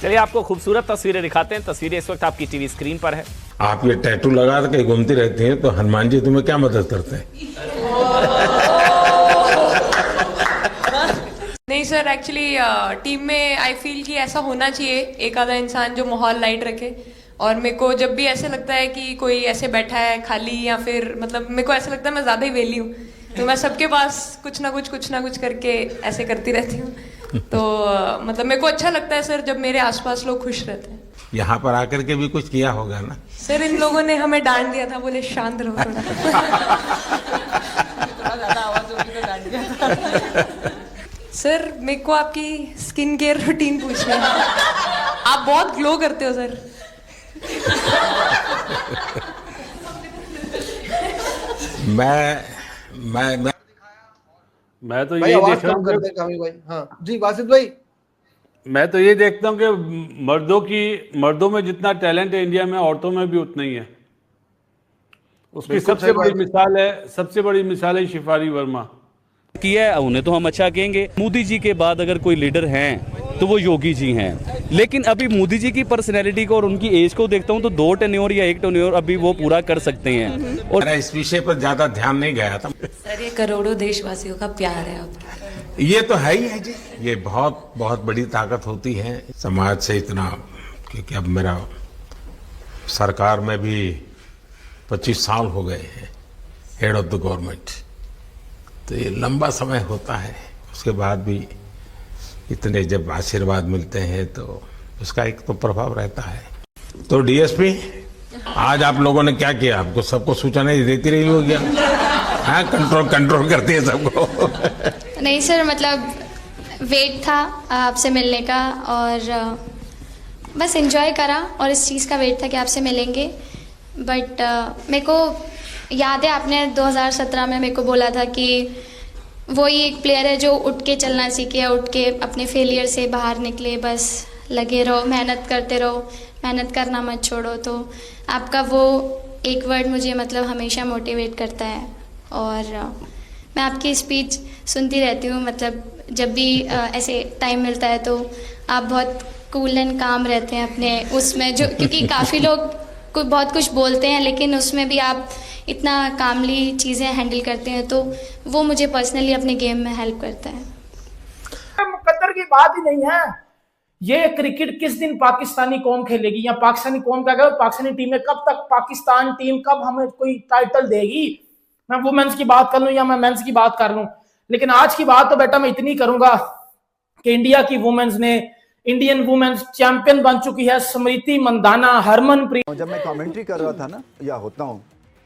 चलिए आपको खूबसूरत तस्वीरें दिखाते हैं। तस्वीरें इस वक्त आपकी टीवी स्क्रीन पर है। आप ये टैटू लगा के घूमती रहती हैं तो हनुमान जी तुम्हें क्या मदद करते हैं? नहीं सर, एक्चुअली टीम में आई फील कि ऐसा होना चाहिए एक आधा इंसान जो माहौल लाइट रखे। और मेरे को जब भी ऐसे लगता है कि कोई ऐसे बैठा है खाली, या फिर मतलब मेरे को ऐसा लगता है मैं ज़्यादा ही वेली हूँ, तो मैं सबके पास कुछ ना कुछ करके ऐसे करती रहती हूँ। तो मतलब मेरे को अच्छा लगता है सर जब मेरे आसपास लोग खुश रहते हैं। यहाँ पर आकर के भी कुछ किया होगा ना? सर इन लोगों ने हमें डांट दिया था, बोले शांत रहो थोड़ा। सर मेरे को आपकी स्किन केयर रूटीन पूछना है। आप बहुत ग्लो करते हो सर। मैं तो भाई यही आवाज देख रहा कम हूँ कर दे कामी भाई। हाँ जी वासिफ भाई। मैं तो ये देखता हूँ कि मर्दों में जितना टैलेंट है इंडिया में, औरतों में भी उतना ही है। उसकी बिल्कुल सबसे सही बड़ी बात। मिसाल है शिफाली वर्मा। किया है उन्हें तो हम अच्छा कहेंगे। मोदी जी के बाद अगर कोई लीडर हैं तो वो योगी जी हैं। लेकिन अभी मोदी जी की पर्सनैलिटी को और उनकी एज को देखता हूँ तो 2 टेन्योर या 1 टेन्योर अभी वो पूरा कर सकते हैं। और इस विषय पर ज्यादा ध्यान नहीं गया था। सर ये करोड़ों देशवासियों का प्यार है आपका। ये तो है ही है जी। ये बहुत बहुत बड़ी ताकत होती है समाज से इतना, क्योंकि अब मेरा सरकार में भी 25 साल हो गए हैं हेड ऑफ द गवर्नमेंट, तो ये लंबा समय होता है। उसके बाद भी इतने जब आशीर्वाद मिलते हैं तो उसका एक तो प्रभाव रहता है। तो डीएसपी आज आप लोगों ने क्या किया? आपको सबको सूचना देती रही होगी? हाँ, कंट्रोल करती है सबको। नहीं सर, मतलब वेट था आपसे मिलने का और बस एंजॉय करा और इस चीज़ का वेट था कि आपसे मिलेंगे। बट मेरे को याद है आपने 2017 में मेरे को बोला था कि वो ही एक प्लेयर है जो उठ के चलना सीखे, उठ के अपने फेलियर से बाहर निकले, बस लगे रहो, मेहनत करते रहो, मेहनत करना मत छोड़ो। तो आपका वो एक वर्ड मुझे मतलब हमेशा मोटिवेट करता है। और मैं आपकी स्पीच सुनती रहती हूँ, मतलब जब भी ऐसे टाइम मिलता है तो आप बहुत कूल एंड काम रहते हैं अपने उसमें, जो क्योंकि काफ़ी लोग बहुत कुछ बोलते हैं लेकिन उसमें भी आप इतना कामली चीज़ें हैंडल करते हैं, तो वो मुझे पर्सनली अपने गेम में हेल्प करता है। मुकद्दर की बात ही नहीं है। ये क्रिकेट किस दिन पाकिस्तानी कौम खेलेगी, या पाकिस्तानी कौम क्या कहे, पाकिस्तानी टीम में कब तक, पाकिस्तान टीम कब हमें कोई टाइटल देगी? मैं वुमेन्स की बात कर लूं या मैं मेंस की बात कर लूं, लेकिन आज की बात तो बेटा मैं इतनी करूंगा कि इंडिया की वुमेन्स ने, इंडियन वुमेन्स चैंपियन बन चुकी है। स्मृति मंदाना, हरमनप्रीत। जब मैं कमेंट्री कर रहा था ना या होता हूँ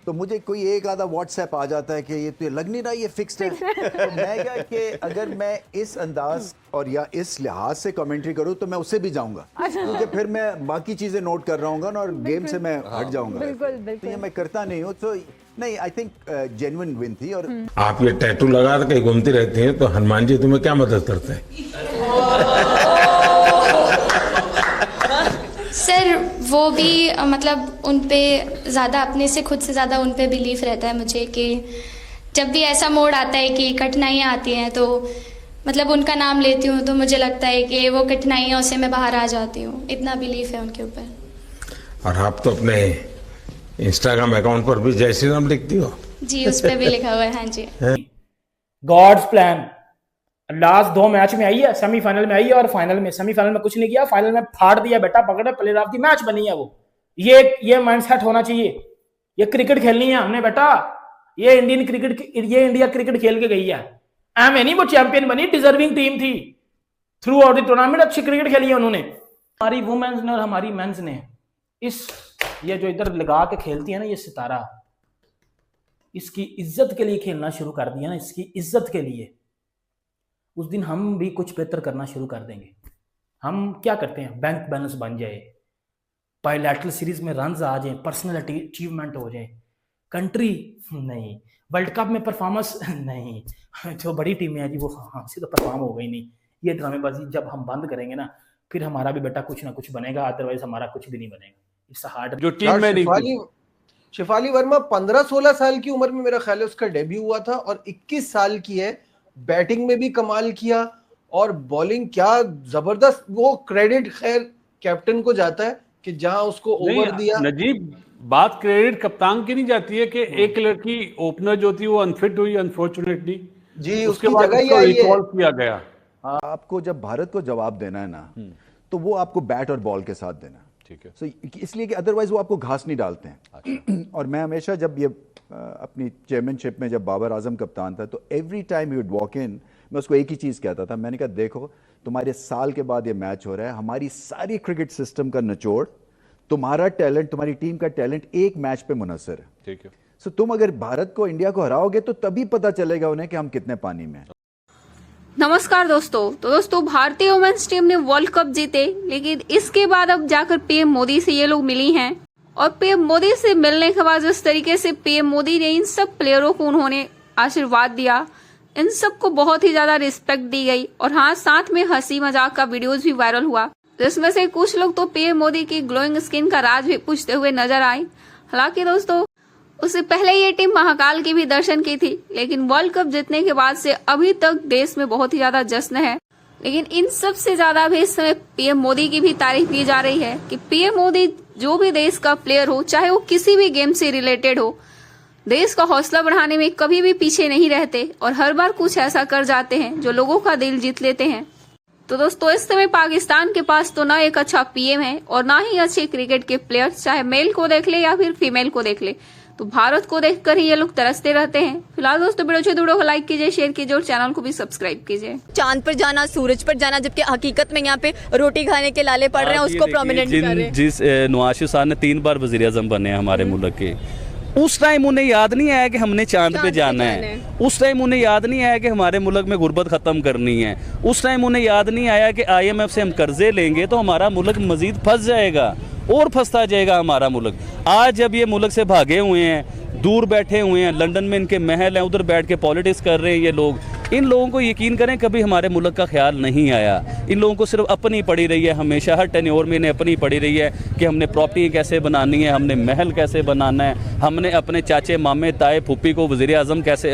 तो मुझे कोई एक आधा व्हाट्सएप आ जाता है कि ये तो लग नहीं रहा ये फिक्स्ड है। तो मैं क्या कि अगर मैं इस अंदाज और या इस लिहाज से कमेंट्री करूँ तो मैं उससे भी जाऊंगा, क्योंकि फिर मैं बाकी चीजें नोट कर रहा हूँ और गेम से मैं हट जाऊंगा। तो ये मैं करता नहीं हूँ। तो नहीं, आई थिंक जेन्युइन विन थी। और आप ये टैटू लगा के घूमती रहती हैं तो हनुमान जी तुम्हें क्या मदद करते हैं? सर वो भी मतलब उन पे ज़्यादा, अपने से खुद से ज़्यादा उन पे बिलीफ रहता है मुझे कि जब भी ऐसा मोड़ आता है कि कठिनाइयाँ आती हैं तो मतलब उनका नाम लेती हूँ तो मुझे लगता है कि वो कठिनाइयों से मैं बाहर आ जाती हूँ। इतना बिलीफ है उनके ऊपर। और आप तो अपने इंस्टाग्राम अकाउंट पर भी जय श्री राम लिखती हो? जी, उस पर भी लिखा हुआ है। हाँ जी। God's plan. लास्ट 2 मैच में आई है, सेमीफाइनल में आई है और फाइनल में। सेमीफाइनल में कुछ नहीं किया, फाइनल में फाड़ दिया बेटा, पकड़े प्लेयर ऑफ द मैच बनी है वो। ये माइंडसेट होना चाहिए। ये क्रिकेट खेलनी है हमने बेटा। ये इंडिया क्रिकेट खेल के गई है। एम नहीं वो चैंपियन बनी, डिजर्विंग टीम थी। थ्रू आउट द टूर्नामेंट अच्छी क्रिकेट खेली है उन्होंने। हमारी वुमेन्स ने और हमारी मेंस ने इस ये जो इधर लगा के खेलती है ना ये सितारा, इसकी इज्जत के लिए खेलना शुरू कर दिया ना, इसकी इज्जत के लिए। उस दिन हम भी कुछ बेहतर करना शुरू कर देंगे। हम क्या करते हैं, बैंक बैलेंस बन जाए, बायलैटरल सीरीज में रन्स आ जाए, पर्सनल अचीवमेंट हो जाए, कंट्री नहीं, वर्ल्ड कप में परफॉर्मेंस नहीं, जो बड़ी टीमें हैं जी वो हमसे तो परफॉर्म हो गई नहीं। ये ड्रामेबाजी जब हम बंद करेंगे ना, फिर हमारा भी बेटा कुछ ना कुछ बनेगा, अदरवाइज हमारा कुछ भी नहीं बनेगा। It's hard. जो टीम में नहीं। शिफाली वर्मा 15-16 साल की उम्र में मेरा ख्याल है उसका डेब्यू हुआ था और 21 साल की है। बैटिंग में भी कमाल किया और बॉलिंग क्या जबरदस्त। वो क्रेडिट खैर कैप्टन को जाता है कि जहां उसको ओवर दिया। नजीब, बात क्रेडिट कप्तान की नहीं जाती है कि एक लड़की ओपनर जो थी वो अनफिट हुई अनफॉर्चुनेटली जी, उसके उसकी बाद जगह ही उसको आई है। रिकॉल किया गया। आपको जब भारत को जवाब देना है ना, तो वो आपको बैट और बॉल के साथ देना। ठीक है। सो इसलिए कि अदरवाइज वो आपको घास नहीं डालते हैं। और मैं हमेशा जब ये अपनी चेयरमैनशिप में जब बाबर आजम कप्तान था, तो every time he would walk in, मैं उसको एक ही चीज़ कहता था, मैंने कहा देखो तुम्हारे साल के बाद ये मैच हो रहा है, हमारी सारी क्रिकेट सिस्टम का निचोड़, तुम्हारा टैलेंट, तुम्हारी टीम का टैलेंट एक मैच पे मुनसर है। ठीक है। सो तुम अगर भारत को, इंडिया को हराओगे तो तभी पता चलेगा उन्हें कि हम कितने पानी में हैं। नमस्कार दोस्तों। तो दोस्तों, भारतीय वुमेन्स टीम ने वर्ल्ड कप जीते, लेकिन इसके बाद अब जाकर पीएम मोदी से ये लोग मिली हैं, और पीएम मोदी से मिलने के बाद जिस तरीके से पीएम मोदी ने इन सब प्लेयरों को उन्होंने आशीर्वाद दिया, इन सबको बहुत ही ज्यादा रिस्पेक्ट दी गई, और हाँ, साथ में हंसी मजाक का वीडियोज भी वायरल हुआ, जिसमें से कुछ लोग तो पीएम मोदी की ग्लोइंग स्किन का राज भी पूछते हुए नजर आए। हालांकि दोस्तों, उससे पहले ये टीम महाकाल के भी दर्शन की थी, लेकिन वर्ल्ड कप जीतने के बाद से अभी तक देश में बहुत ही ज्यादा जश्न है। लेकिन इन सब से ज्यादा भी इस समय पीएम मोदी की भी तारीफ की जा रही है कि पीएम मोदी जो भी देश का प्लेयर हो, चाहे वो किसी भी गेम से रिलेटेड हो, देश का हौसला बढ़ाने में कभी भी पीछे नहीं रहते, और हर बार कुछ ऐसा कर जाते हैं जो लोगों का दिल जीत लेते हैं। तो दोस्तों, इस समय पाकिस्तान के पास तो ना एक अच्छा पीएम है और ना ही अच्छे क्रिकेट के प्लेयर्स, चाहे मेल को देख ले या फिर फीमेल को देख ले, तो भारत को देखकर ही ये लोग तरसते रहते हैं। फिलहाल दोस्तों, वीडियो को लाइक कीजिए, शेयर कीजिए और चैनल को भी सब्सक्राइब कीजिए। चांद पर जाना, सूरज पर जाना, जबकि हकीकत में यहाँ पे रोटी खाने के लाले पड़ रहे हैं, उसको प्रोमिनेंट कर रहे हैं। जिस नवाज शरीफ साहब ने 3 बार वजीर आजम बने हैं हमारे मुल्क के, उस टाइम उन्हें याद नहीं आया कि हमने चांद पे जाना है। उस टाइम उन्हें याद नहीं आया कि हमारे मुल्क में गुर्बत ख़त्म करनी है। उस टाइम उन्हें याद नहीं आया कि IMF से हम कर्जे लेंगे तो हमारा मुल्क मजीद फंस जाएगा और फंसता जाएगा हमारा मुल्क। आज जब ये मुल्क से भागे हुए हैं, दूर बैठे हुए हैं, लंदन में इनके महल हैं, उधर बैठ के पॉलिटिक्स कर रहे हैं ये लोग, इन लोगों को यकीन करें कभी हमारे मुल्क का ख्याल नहीं आया। इन लोगों को सिर्फ अपनी पड़ी रही है, हमेशा हर टेन्योर में इन्हें अपनी पड़ी रही है कि हमने प्रॉपर्टी कैसे बनानी है, हमने महल कैसे बनाना है, हमने अपने चाचे मामे ताए फूफी को वज़ीर आज़म कैसे,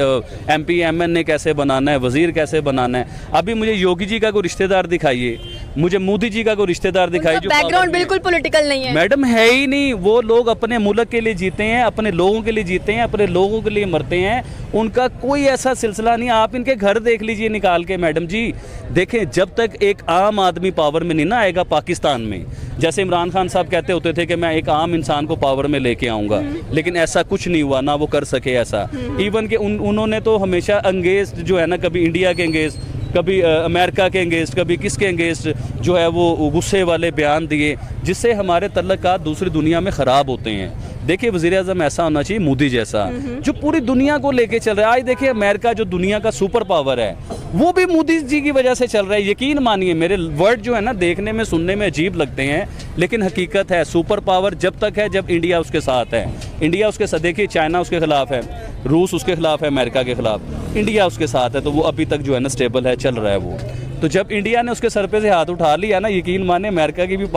MP MN कैसे बनाना है, वज़ीर कैसे बनाना है। अभी मुझे योगी जी का कोई रिश्तेदार दिखाइए, मुझे मोदी जी का कोई रिश्तेदार दिखाइए जो बैकग्राउंड बिल्कुल पॉलिटिकल नहीं है। मैडम है ही नहीं। वो लोग अपने मुल्क के लिए जीते हैं, अपने लोगों के लिए जीते हैं, अपने लोगों के लिए मरते हैं, उनका कोई ऐसा सिलसिला नहीं। आप इनके घर देख लीजिए निकाल के मैडम जी, देखें जब तक एक आम आदमी पावर में नहीं ना आएगा पाकिस्तान में, जैसे इमरान खान साहब कहते होते थे कि मैं एक आम इंसान को पावर में लेके आऊँगा, लेकिन ऐसा कुछ नहीं हुआ, ना वो कर सके ऐसा। इवन कि उन्होंने तो हमेशा अंगेस्ट जो है ना, कभी इंडिया के अंगेस्ट, कभी अमेरिका के अंगेस्ट, कभी किसके अंगेस्ट जो है वो गुस्से वाले बयान दिए, जिससे हमारे तल्लुकात दूसरी दुनिया में ख़राब होते हैं। देखिए वज़ीर आज़म ऐसा होना चाहिए, मोदी जैसा, जो पूरी दुनिया को लेके चल रहा है। आज देखिए अमेरिका जो दुनिया का सुपर पावर है, वो भी मोदी जी की वजह से चल रहा है। यकीन मानिए, मेरे वर्ड जो है ना देखने में सुनने में अजीब लगते हैं, लेकिन हकीकत है सुपर पावर जब तक है जब इंडिया उसके साथ है। इंडिया उसके साथ, देखिए चाइना उसके खिलाफ है, रूस उसके खिलाफ है, अमेरिका के खिलाफ, इंडिया उसके साथ है, तो वो अभी तक जो है ना स्टेबल है, चल रहा है वो। तो जब इंडिया ने उसके सर पे से हाथ उठा लिया ना, यकीन माने अमेरिका की भी